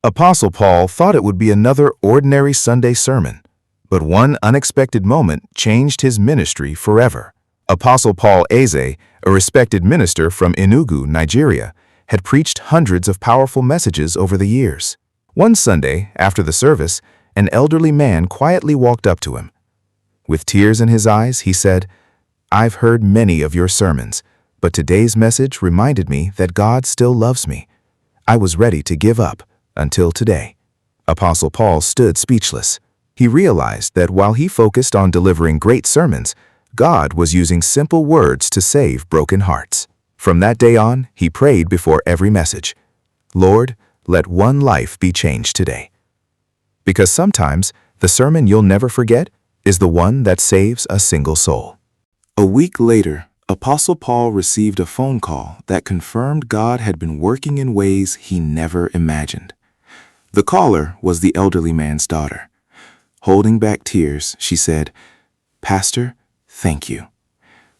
Apostle Paul thought it would be another ordinary Sunday sermon, but one unexpected moment changed his ministry forever. Apostle Paul Eze, a respected minister from Enugu, Nigeria, had preached hundreds of powerful messages over the years. One Sunday, after the service, an elderly man quietly walked up to him. With tears in his eyes, he said, "I've heard many of your sermons, but today's message reminded me that God still loves me. I was ready to give up until today." Apostle Paul stood speechless. He realized that while he focused on delivering great sermons, God was using simple words to save broken hearts. From that day on, he prayed before every message, "Lord, let one life be changed today." Because sometimes the sermon you'll never forget is the one that saves a single soul. A week later, Apostle Paul received a phone call that confirmed God had been working in ways he never imagined. The caller was the elderly man's daughter. Holding back tears, she said, "Pastor, thank you.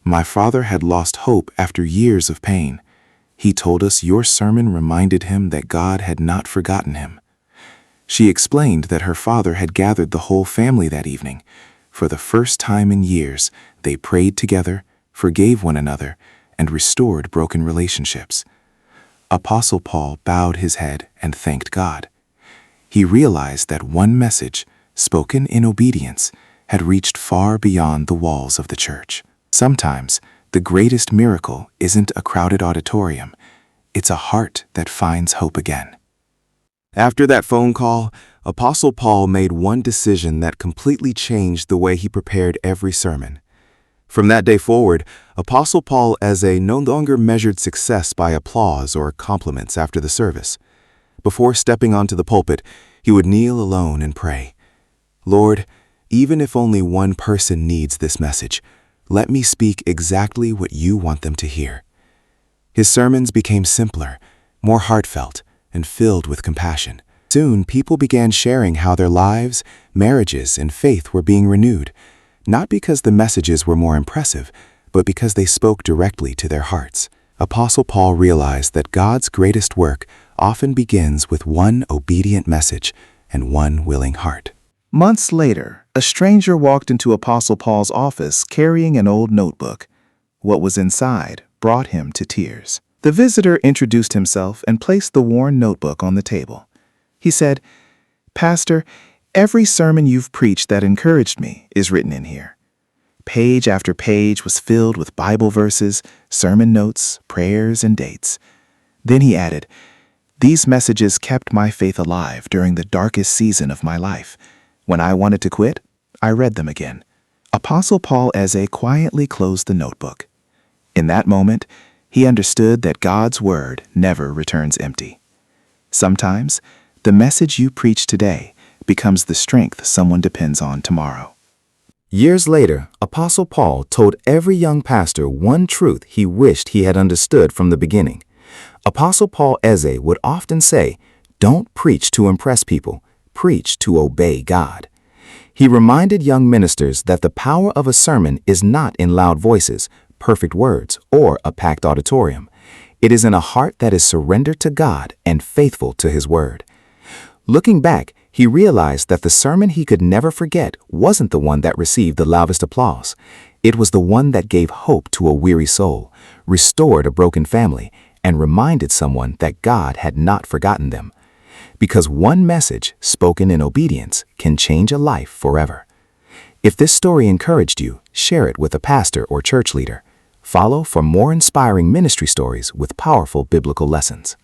My father had lost hope after years of pain. He told us your sermon reminded him that God had not forgotten him." She explained that her father had gathered the whole family that evening. For the first time in years, they prayed together, forgave one another, and restored broken relationships. Apostle Paul bowed his head and thanked God. He realized that one message, spoken in obedience, had reached far beyond the walls of the church. Sometimes, the greatest miracle isn't a crowded auditorium. It's a heart that finds hope again. After that phone call, Apostle Paul made one decision that completely changed the way he prepared every sermon. From that day forward, Apostle Paul Eze no longer measured success by applause or compliments after the service. Before stepping onto the pulpit, he would kneel alone and pray, "Lord, even if only one person needs this message, let me speak exactly what you want them to hear." His sermons became simpler, more heartfelt, and filled with compassion. Soon, people began sharing how their lives, marriages, and faith were being renewed, not because the messages were more impressive, but because they spoke directly to their hearts. Apostle Paul realized that God's greatest work often begins with one obedient message and one willing heart. Months later, a stranger walked into Apostle Paul's office carrying an old notebook. What was inside brought him to tears. The visitor introduced himself and placed the worn notebook on the table. He said, "Pastor, every sermon you've preached that encouraged me is written in here." Page after page was filled with Bible verses, sermon notes, prayers, and dates. Then he added, "These messages kept my faith alive during the darkest season of my life. When I wanted to quit, I read them again." Apostle Paul Eze quietly closed the notebook. In that moment, he understood that God's word never returns empty. Sometimes, the message you preach today becomes the strength someone depends on tomorrow. Years later, Apostle Paul told every young pastor one truth he wished he had understood from the beginning. Apostle Paul Eze would often say, "Don't preach to impress people, preach to obey God." He reminded young ministers that the power of a sermon is not in loud voices, perfect words, or a packed auditorium. It is in a heart that is surrendered to God and faithful to His word. Looking back, he realized that the sermon he could never forget wasn't the one that received the loudest applause. It was the one that gave hope to a weary soul, restored a broken family, and reminded someone that God had not forgotten them. Because one message, spoken in obedience, can change a life forever. If this story encouraged you, share it with a pastor or church leader. Follow for more inspiring ministry stories with powerful biblical lessons.